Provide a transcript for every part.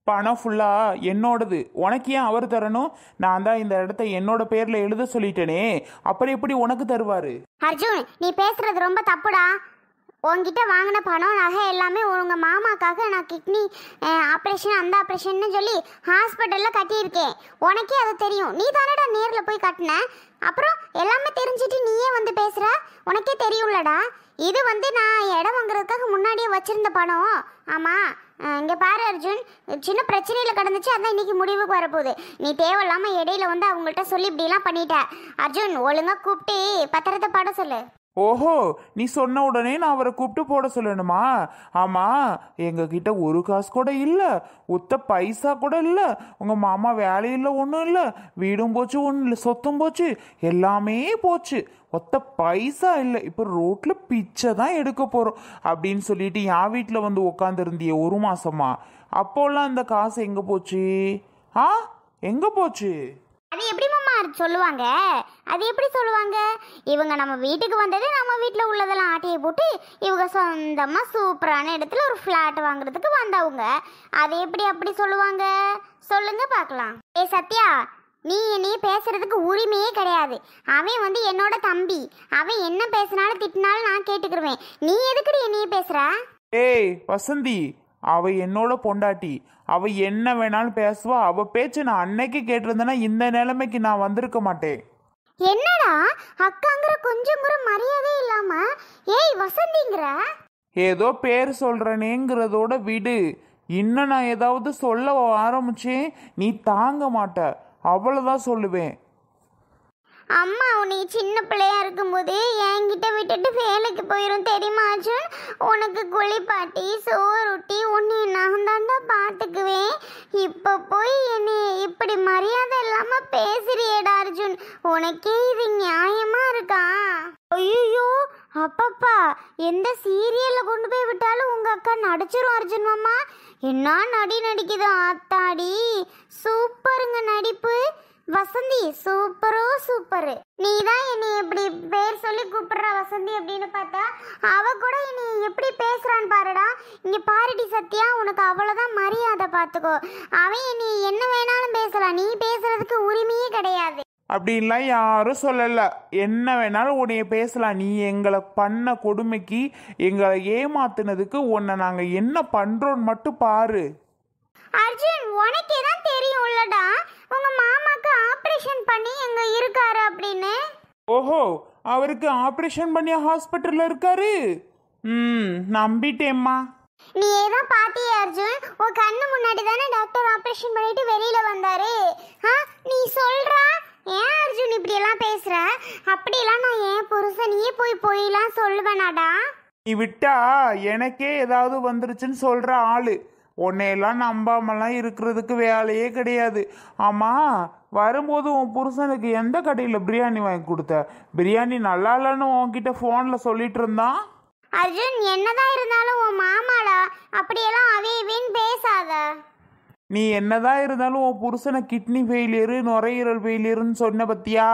பணம் ஃபுல்லாக என்னோடது. உனக்கு ஏன் அவர் தரணும்? நான் தான் இந்த இடத்த என்னோட பேரில் எழுத சொல்லிட்டேனே, அப்புறம் எப்படி உனக்கு தருவார்? அர்ஜுன், நீ பேசுறது ரொம்ப தப்புடா. உங்ககிட்ட வாங்கின பணம் நகை எல்லாமே உங்கள் மாமாக்காக நான் கிட்னி ஆப்ரேஷன் அந்த ஆப்ரேஷன்னு சொல்லி ஹாஸ்பிட்டலில் கட்டியிருக்கேன். உனக்கே அது தெரியும். நீ தானடா நேரில் போய் கட்டின. அப்புறம் எல்லாமே தெரிஞ்சுட்டு நீயே வந்து பேசுகிற. உனக்கே தெரியும்லடா. இது நான் இடம் வாங்குறதுக்காக முன்னாடியே வச்சுருந்த பணம். ஆமாம், இங்கே பாரு அர்ஜுன், சின்ன பிரச்சனையில் கிடந்துச்சு, அதான் இன்னைக்கு முடிவுக்கு வரப்போகுது. நீ தேவையில்லாமல் இடையில அவங்கள்ட்ட சொல்லி இப்படிலாம் பண்ணிட்ட. அர்ஜுன், ஒழுங்காக கூப்பிட்டு பத்திரத்தை பாட சொல்லு. ஓஹோ, நீ சொன்ன உடனே நான் அவரை கூப்பிட்டு போட சொல்லணுமா? ஆமாம், எங்ககிட்ட ஒரு காசு கூட இல்லை, ஒத்த பைசா கூட இல்லை. உங்கள் மாமா வேலையில் ஒன்றும் இல்லை, வீடும் போச்சு, ஒன்றும் இல்லை, சொத்தும் போச்சு, எல்லாமே போச்சு, ஒத்த பைசா இல்லை. இப்போ ரோட்டில் பிச்சை தான் எடுக்க போகிறோம் அப்படின்னு சொல்லிட்டு என் வீட்டில் வந்து உட்காந்துருந்திய ஒரு மாசமா? அப்போல்லாம் அந்த காசு எங்கே போச்சு? எங்கே போச்சு? அது எப்படி மாமா சொல்லுவாங்க? அது எப்படி சொல்லுவாங்க? இவங்க நம்ம வீட்டுக்கு வந்தது நம்ம வீட்டில் உள்ளதெல்லாம் ஆட்டையை போட்டு இவங்க சொந்தமாக சூப்பரான இடத்துல ஒரு ஃப்ளாட் வாங்குறதுக்கு வந்தவங்க. அது எப்படி அப்படி சொல்லுவாங்க? சொல்லுங்க பார்க்கலாம். சத்யா, நீ பேசுறதுக்கு உரிமையே கிடையாது. அவன் என்னோட தம்பி. அவன் என்ன பேசினாலும் திட்டினாலும் நான் கேட்டுக்கிருவேன். நீ எதுக்குடி என்னையே பேசுற? ஏய் வசந்தி, அவ என்னோட பொண்டாட்டி. அவ என்ன வேணாலும் பேசுவா. அவ பேச்சு நான் அன்னைக்கு கேட்டிருந்தேன்னா இந்த நிலைமைக்கு நான் வந்திருக்க மாட்டேன். என்னடா அக்காங்கிற கொஞ்சம் கூட மரியாதை இல்லாம ஏய் வசந்திங்கிற? ஏதோ பேர் சொல்றேனேங்கிறதோட விடு. இன்னும் நான் ஏதாவது சொல்ல ஆரம்பிச்சேன் நீ தாங்க மாட்ட. அவ்வளவுதான் சொல்லுவேன். அம்மா உன்னை சின்ன பிள்ளையா இருக்கும்போது என்கிட்ட விட்டுட்டு வேலைக்கு போயிடும் தெரியுமா அர்ஜுன்? உனக்கு குளிப்பாட்டி சோறுட்டி உன்னை நான் தாண்டா பார்த்துக்குவேன். இப்போ போய் என்னை இப்படி மரியாதை இல்லாம பேசுறியேடா அர்ஜுன். உனக்கே இது நியாயமா இருக்கா? ஐயோ அப்பப்பா, எந்த சீரியல்ல கொண்டு போய் விட்டாலும் உங்க அக்கா நடிச்சிரும் அர்ஜுன் மாமா. என்ன நடிக்குது ஆத்தாடி. சூப்பருங்க நடிப்பு. வசந்தி சூப்பரோ சூப்பரு. நீ தான் என்னை எப்படி பேர் சொல்லி கூப்பிடுற வசந்தி அப்படின்னு பார்த்தா அவ கூட என்னை எப்படி பேசுறான்னு பாருடா. இங்க பாருடி சத்யா, உனக்கு அவ்வளவுதான் மரியாதை, பார்த்துக்கோ. அவன் என்னை என்ன வேணாலும் பேசலாம், நீ பேசுறதுக்கு உரிமையே கிடையாது. அப்படின்லாம் யாரும் சொல்லல. என்ன வேணாலும் உன்னைய பேசலாம். நீ எங்களை பண்ண கொடுமைக்கு, எங்களை ஏமாத்துனதுக்கு உன்னை நாங்க என்ன பண்றோம்னு மட்டும் பாரு. அர்ஜுன், உனக்கே தான் தெரியும் இல்லடா உங்க மாமாக்கு ஆபரேஷன் பண்ணி எங்க இருக்காரு அப்படின்னு. ஓஹோ, அவருக்கு ஆபரேஷன் பண்ணி ஹாஸ்பிட்டல்ல இருக்காரு? நம்பிட்டேம்மா. நீ ஏதான் பாத்தியே அர்ஜுன், உன் கண்ணு முன்னாடி தானே டாக்டர் ஆபரேஷன் பண்ணிட்டு வெளியில வந்தாரு. நீ சொல்றா ஏன் அர்ஜுன் இப்படி எல்லாம் பேசுற? அப்படியெல்லாம் நான் ஏன் புருஷனையே போயெல்லாம் சொல்லுவேனாடா? நீ விட்டா எனக்கே ஏதாவது வந்துருச்சுன்னு சொல்ற ஆளு. உன்னையெல்லாம் நம்பாமலாம் இருக்கிறதுக்கு வேலையே கிடையாது. ஆமாம், வரும்போது உன் புருஷனுக்கு எந்த கடையில் பிரியாணி வாங்கி கொடுத்த? பிரியாணி நல்லா இல்லைன்னு உன்கிட்ட ஃபோனில் சொல்லிட்டு இருந்தான். அர்ஜுன், என்னதான் இருந்தாலும் உன் மாமாடா, அப்படியெல்லாம் அவையவேன்னு பேசாத. நீ என்னதான் இருந்தாலும் உன் புருஷனை கிட்னி ஃபெயிலியரு நுரையீரல் ஃபெயிலியருன்னு சொன்ன பத்தியா?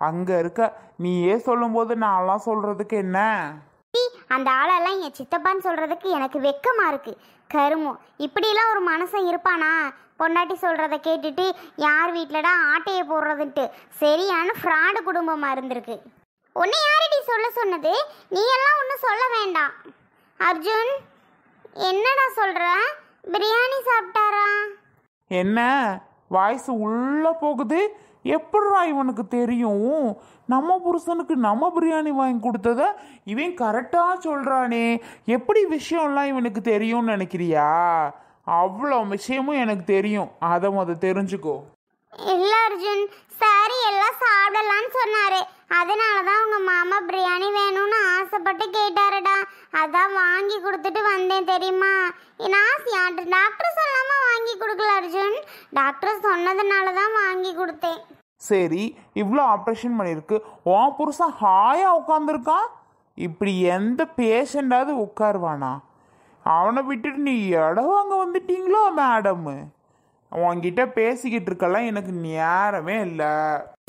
அங்கே இருக்க நீயே சொல்லும்போது நான்லாம் சொல்கிறதுக்கு என்ன? அந்த ஆளெல்லாம் என் சித்தப்பான்னு சொல்கிறதுக்கு எனக்கு வெக்கமாக இருக்குது. கருமம், இப்படிலாம் ஒரு மனுஷன் இருப்பானா? பொண்டாட்டி சொல்கிறத கேட்டுட்டு யார் வீட்டிலடா ஆட்டையை போடுறதுன்ட்டு சரியான ஃப்ராடு குடும்பமாக இருந்திருக்கு. உன்னை யாரடி சொல்ல சொன்னது? நீ எல்லாம் ஒன்றும் சொல்ல வேண்டாம். அர்ஜுன், என்னடா சொல்கிற? பிரியாணி சாப்பிட்டாரா? என்ன வாய்ஸ் உள்ளே போகுது? எப்படா இவனுக்கு தெரியும்? நம்ம புருஷனுக்கு நம்ம பிரியாணி வாங்கி கொடுத்தத இவன் கரெக்டாக சொல்கிறானே. எப்படி விஷயம்லாம் இவனுக்கு தெரியும்னு நினைக்கிறியா? அவ்வளோ விஷயமும் எனக்கு தெரியும். அதை தெரிஞ்சுக்கோ. இல்லை அர்ஜுன், சாரி எல்லாம் சாப்பிடலான்னு சொன்னாரு. அதனால தான் உங்க மாமா பிரியாணி வேணும்னு ஆசைப்பட்டு கேட்டாருடா. அதான் வாங்கி கொடுத்துட்டு வந்தேன் தெரியுமா. நான் டாக்டர் சொல்லாம வாங்கி கொடுக்கல அர்ஜுன், டாக்டர் சொன்னதுனால தான் வாங்கி கொடுத்தேன். சரி, இவ்வளோ ஆப்ரேஷன் பண்ணியிருக்கு, உன் புருஷன் ஹாயாக உட்காந்துருக்கான். இப்படி எந்த பேஷண்டாவது உட்காருவானா? அவனை விட்டுட்டு நீ இடம் வாங்க வந்துட்டீங்களோ மேடமு? உன்கிட்ட பேசிக்கிட்டு இருக்கலாம் எனக்கு நேரமே இல்லை.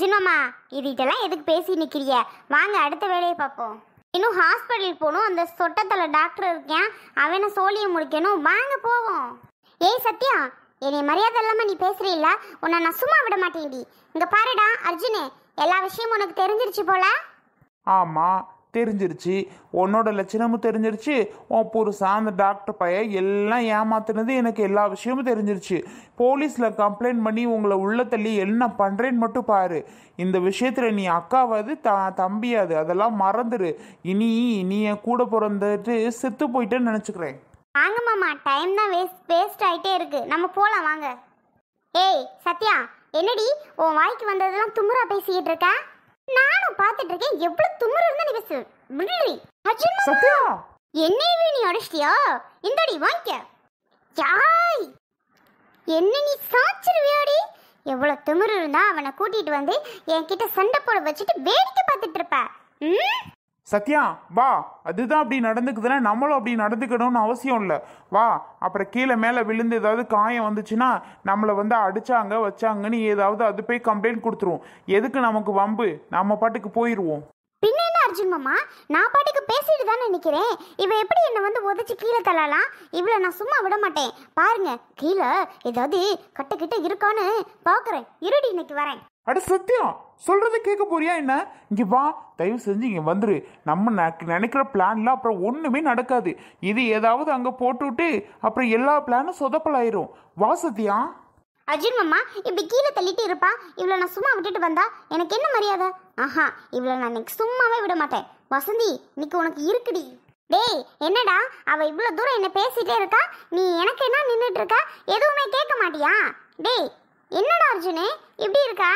ஜினோமா, இதெல்லாம் எதுக்கு பேசி நிற்கிறிய? வாங்க அடுத்த வேலையை பார்ப்போம். இன்னும் ஹாஸ்பிட்டல் போகணும். அந்த சொட்டத்தில் டாக்டர் இருக்கேன், அவனை சோழியை முடிக்கணும். வாங்க போவோம். ஏய் சத்யா, என்னை மரியாதை இல்லாம நீ பேசுறீல்ல, உன்னை நான் சும்மா விட மாட்டேன்டி. இங்க பாருடா அர்ஜுனு, எல்லா விஷயமும் உனக்கு தெரிஞ்சிருச்சு போல. ஆமாம் தெரிஞ்சிருச்சு, உன்னோட லட்சணமும் தெரிஞ்சிருச்சு, உன் புருஷன் அந்த டாக்டர் பையன் எல்லாம் ஏமாத்துனது எனக்கு எல்லா விஷயமும் தெரிஞ்சிருச்சு. போலீஸில் கம்ப்ளைண்ட் பண்ணி உங்களை உள்ள தள்ளி என்ன பண்ணுறேன்னு மட்டும் பாரு. இந்த விஷயத்தில் நீ அக்காவாது தம்பியாது, அதெல்லாம் மறந்துடு. இனி நீ என் கூட பிறந்துட்டு செத்து போயிட்டேன்னு நினச்சிக்கிறேன். வாங்க மாமா, டைம் தான் வேஸ்ட் ஆகிட்டே இருக்கு, நம்ம போகலாம் வாங்க. ஏய் சத்யா, என்னடி உன் வாய்க்கு வந்ததெல்லாம் துமுறா பேசிக்கிட்டு இருக்க? நானும் பார்த்துட்டு இருக்கேன், எவ்வளவு துமுறு இருந்தா நீ பேசு. சத்யா, என்னையவே நீ அடிச்சிட்டியா? இந்தடி வாங்கிக்க. யாய், என்ன நீ சாச்சிருவியாடி? எவ்வளவு திமிரு இருந்தா அவனை கூட்டிட்டு வந்து என்கிட்ட சண்டை போட வச்சுட்டு வேடிக்கை பார்த்துட்டு இருப்ப. சத்யா வா, அதுதான் அப்படி நடந்துக்குதுன்னா நம்மளும் அப்படி நடந்துக்கணும்னு அவசியம் இல்லை. வா, அப்புறம் கீழே மேலே விழுந்து ஏதாவது காயம் வந்துச்சுன்னா நம்மளை வந்து அடிச்சாங்க வச்சாங்கன்னு ஏதாவது அது போய் கம்ப்ளைண்ட் கொடுத்துருவோம். எதுக்கு நமக்கு வம்பு? நம்ம பாட்டுக்கு போயிடுவோம். பின்ன என்ன அர்ஜுன் மாமா, நான் பாட்டுக்கு பேசிட்டு தானே நிற்கிறேன். இவ எப்படி என்னை வந்து உதச்சி கீழே தள்ளலாம்? இவளை நான் சும்மா விட மாட்டேன். பாருங்க, கீழே ஏதாவது கட்ட இருக்கான்னு பார்க்குறேன். இருடி, இன்னைக்கு வரேன். அட சத்யா, சொல்றதை கேட்க போறியா என்ன? இங்க வா, தயவு செஞ்சு இங்க வந்துரு. நம்ம நினைக்கிற பிளான்ல அப்புறம் ஒண்ணுமே நடக்காது. இது ஏதாவது அங்க போட்டுவிட்டு அப்புறம் எல்லா பிளானும் சொதப்பலாயிரும். வா சத்யா. அர்ஜுன் மாமா இப்படி கீழே தள்ளிட்டு இருப்பா, இவளை நான் சும்மா விட்டுட்டு வந்தா எனக்கு என்ன மரியாதை? ஆஹா, இவளை நான் இன்னைக்கு சும்மாவே விட மாட்டேன். வசந்தி, இன்னைக்கு உனக்கு இருக்குடி. டேய் என்னடா, அவ இவ்வளோ தூரம் என்ன பேசிட்டே இருக்கா, நீ எனக்கு என்ன நின்றுட்டு இருக்கா? எதுவுமே கேட்க மாட்டியா? டேய் என்னடா அர்ஜுனே இப்படி இருக்கா?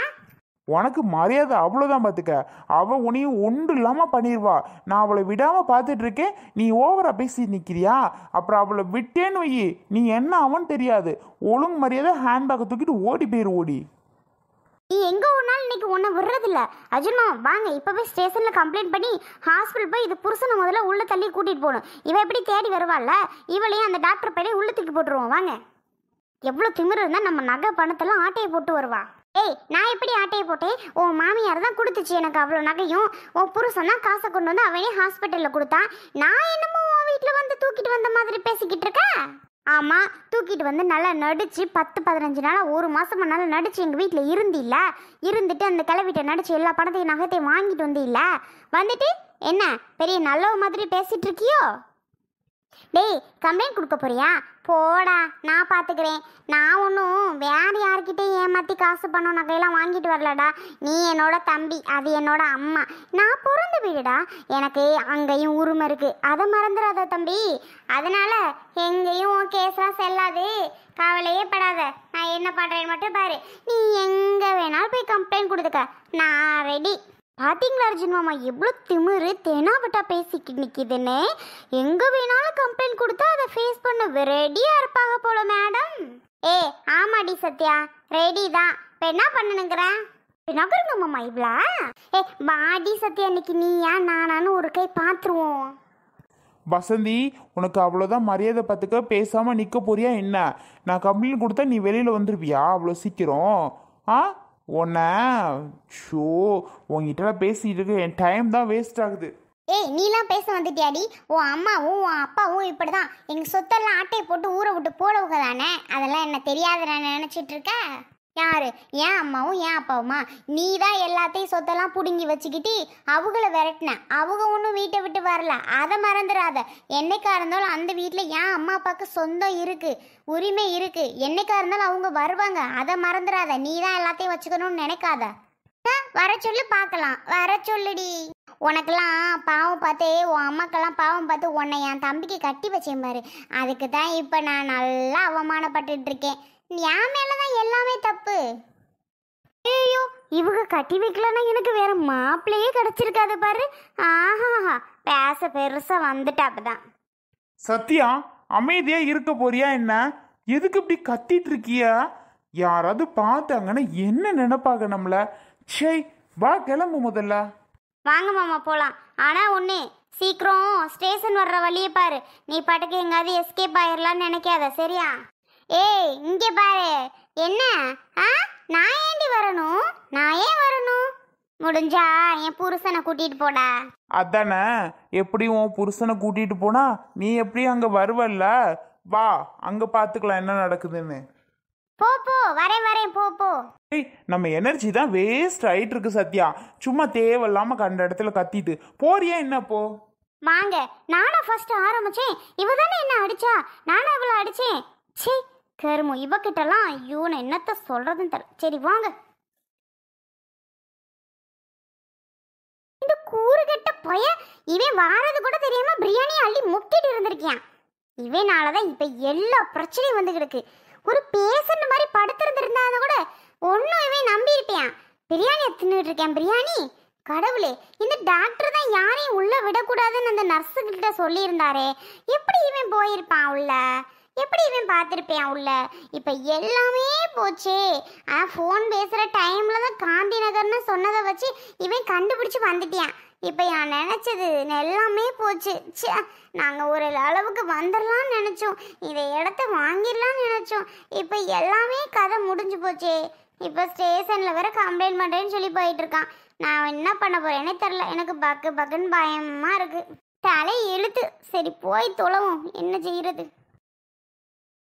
உனக்கு மரியாதை அவ்வளோதான் பார்த்துக்க. அவள் உனையும் ஒன்று இல்லாமல் பண்ணிடுவா. நான் அவளை விடாமல் பார்த்துட்டு இருக்கேன், நீ ஓவரா பேசி நிற்கிறியா? அப்புறம் அவளை விட்டேன்னு வை, நீ என்ன அவன் தெரியாது. ஒழுங்கு மரியாதை ஹேண்ட்பேக்கை தூக்கிட்டு ஓடி போயிரு. ஓடி நீ எங்கே ஓடினாலும் இன்னைக்கு ஒன்றை விடுறதில்ல. அர்ஜுன்மா வாங்க, இப்போவே ஸ்டேஷனில் கம்ப்ளைண்ட் பண்ணி ஹாஸ்பிட்டல் போய் இது புருஷனை முதல்ல உள்ள தள்ளி கூட்டிகிட்டு போகணும். இவன் எப்படி தேடி வருவாள்ல, இவளையும் அந்த டாக்டர் பையனை உள்ள தூக்கி போட்டுருவோம். வாங்க. எவ்வளோ திமிரு இருந்தால் நம்ம நகை பணத்தெல்லாம் ஆட்டையை போட்டு வருவா. ஏய், நான் எப்படி ஆட்டையை போட்டேன்? உன் மாமியார் தான் கொடுத்துச்சு எனக்கு அவ்வளோ நகையும். உன் புருஷன் தான் காசை கொண்டு வந்து அவனே ஹாஸ்பிட்டலில் கொடுத்தான். நான் என்னமோ உன் வீட்டில் வந்து தூக்கிட்டு வந்த மாதிரி பேசிக்கிட்டு இருக்கேன். ஆமாம், தூக்கிட்டு வந்து நல்லா நடிச்சு 10-15 நாளாக 1 மாதமா நல்லா நடிச்சு எங்கள் வீட்டில் இருந்தில்ல. இருந்துட்டு அந்த கிளவிட்ட நடிச்சு எல்லா பணத்தையும் நகைத்தையும் வாங்கிட்டு வந்து இல்லை. வந்துட்டு என்ன பெரிய நல்லவ மாதிரி பேசிட்டு இருக்கியோ? டேய், கம்ப்ளைண்ட் கொடுக்க போறியா? போடா, நான் பார்த்துக்கிறேன். நான் ஒன்றும் வேறு யார்கிட்டையும் ஏமாற்றி காசு பணம் நகையெல்லாம் வாங்கிட்டு வரலடா. நீ என்னோட தம்பி, அது என்னோட அம்மா. நான் பிறந்த வீடுடா, எனக்கு அங்கேயும் உரிமை இருக்குது. அதை மறந்துடாத தம்பி. அதனால எங்கேயும் கேஸ்லாம் செல்லாது, கவலையே படாத. நான் என்ன பண்ணுறேன்னு மட்டும் பாரு. நீ எங்கே வேணாலும் போய் கம்ப்ளைண்ட் கொடுத்துக்க, நான் ரெடி. பாத்தீங்களா அர்ஜுன் மாமா எவ்வளோ திமிரு தெனாவட்டா பேசிக்கிட்டு நிற்கிதுன்னு? எங்கே வேணாலும் கம்ப்ளைண்ட் கொடுத்தா அதை ஃபேஸ் பண்ண ரெடியாக இருப்பாங்க போல மேடம். ஏ ஆமாடி சத்யா, ரெடி தான். இப்போ என்ன பண்ணணுங்கிறேன்? நகருங்க மாமா இவ்வளோ. ஏ பாடி சத்யா, இன்னைக்கு நீயா நானான்னு ஒரு கை பார்த்துருவோம். வசந்தி, உனக்கு அவ்வளோதான் மரியாதை பார்த்துக்க. பேசாமல் நிற்க போறியா என்ன? நான் கம்ப்ளைண்ட் கொடுத்தா நீ வெளியில் வந்துருவியா அவ்வளோ சீக்கிரம்? உன்னை ஷோ உங்ககிட்ட பேசிட்டு இருக்க, என் டைம் தான் வேஸ்ட் ஆகுது. ஏய், நீலாம் பேச வந்துட்டியாடி? உன் அம்மாவும் உன் அப்பாவும் இப்படி தான் எங்கள் சொத்தெல்லாம் ஆட்டையை போட்டு ஊரை விட்டு போடவுக தானே. அதெல்லாம் என்ன தெரியாத நான் நினச்சிட்டு இருக்க? யாரு? ஏன் அம்மாவும் ஏன் அப்பாவுமா? நீ தான் எல்லாத்தையும் சொத்தெல்லாம் பிடுங்கி வச்சுக்கிட்டு அவங்கள விரட்டின. அவங்க ஒன்றும் வீட்டை விட்டு வரல, அதை மறந்துடாத. என்னைக்கா இருந்தாலும் அந்த வீட்டில் ஏன் அம்மா அப்பாவுக்கு சொந்தம் இருக்குது, உரிமை இருக்குது. என்னைக்கா இருந்தாலும் அவங்க வருவாங்க, அதை மறந்துடாத. நீ தான் எல்லாத்தையும் வச்சுக்கணும்னு நினைக்காத. வர சொல்லு பார்க்கலாம், வர சொல்லுடி. உனக்கெல்லாம் பாவம் பார்த்து, உன் அம்மாக்கெல்லாம் பாவம் பார்த்து உன்னை என் தம்பிக்கு கட்டி வச்சேன் பாரு. அதுக்கு தான் இப்போ நான் நல்லா அவமானப்பட்டுட்டு இருக்கேன். என் மேலதான் எல்லாமே தப்பு. ஐயோ, இவங்க கட்டி வைக்கலன்னா எனக்கு வேற மாப்பிள்ளையே கிடைச்சிருக்காது பாரு. ஆஹா, பேச பெருசா வந்துட்டா. அப்பதான் சத்யா, அமைதியா இருக்க போறியா என்ன? எதுக்கு இப்படி கத்திட்டு இருக்கியா? யாராவது பார்த்தாங்கன்னா என்ன நினைப்பாங்க நம்மள? சே, வா கிளம்பு முதல்ல. வாங்க மாமா போலாம். ஆனா ஒண்ணு, சீக்கிரம் ஸ்டேஷன் வர்ற வழியை பாரு. நீ பாட்டுக்கு எங்காவது எஸ்கேப் ஆயிரலான்னு நினைக்காத, சரியா? ஏய் இங்கே பாரு. என்ன? நான் ஏண்டி வரணும்? நான் ஏன் வரணும்? முடிஞ்சா என் புருஷனை கூட்டிட்டு போடா. அதானே, எப்படியும் உன் புருஷனை கூட்டிட்டு போனா நீ எப்படியும் அங்க வருவல்ல. வா, அங்க பாத்துக்கலாம் என்ன நடக்குதுன்னு. போ போ, வரேன் வரேன், போ போ. ஏய், நம்ம எனர்ஜி தான் வேஸ்ட் ஆயிட்டு இருக்கு சத்யா. சும்மா தேவையில்லாம கண்ட இடத்துல கத்திட்டு போறியா என்ன போ? வாங்க, நானா ஃபர்ஸ்ட் ஆரம்பிச்சேன். இவ தானே என்ன அடிச்சா, நானா இவளை அடிச்சேன். சே கருமு, இவகிட்டலாம் ஐயோ நான் என்னத்த சொல்றதுன்னு தெரியல. சரி வாங்க. இந்த கூறுகெட்ட பைய இவன் வாரது கூட தெரியாம பிரியாணி அள்ளி முக்கிட்டு இருந்திருக்கியான். இவனாலதான் இப்ப எல்லா பிரச்சனையும் வந்து கிடக்கு. ஒரு பேசுற மாதிரி படுத்திருந்திருந்தாத கூட ஒன்னும் இவன் நம்பி இருப்பியான். பிரியாணி தின்னுட்டு இருக்கேன் பிரியாணி. கடவுளே, இந்த டாக்டர் தான் யாரையும் உள்ள விடக்கூடாதுன்னு அந்த நர்ஸு கிட்ட சொல்லியிருந்தாரே. எப்படி இவன் போயிருப்பான் உள்ள? எப்படி இவன் பார்த்துருப்பேன் உள்ள? இப்போ எல்லாமே போச்சே. ஃபோன் பேசுகிற டைமில் தான் காந்தி நகர்னு சொன்னதை வச்சு இவன் கண்டுபிடிச்சி வந்துட்டியான். இப்போ நான் நினச்சது எல்லாமே போச்சு. சே, நாங்கள் ஒரு அளவுக்கு வந்துடலான்னு நினச்சோம், இதை இடத்த வாங்கிடலான்னு நினச்சோம். இப்போ எல்லாமே கதை முடிஞ்சு போச்சே. இப்போ ஸ்டேஷனில் வேற கம்ப்ளைண்ட் பண்ணுறேன்னு சொல்லி போயிட்டு இருக்கான். நான் என்ன பண்ண போறேனே தெரில. எனக்கு பக்குன்னு பயமாக இருக்குது. தலை எழுத்து. சரி போய் தொலைவோம், என்ன செய்யறது?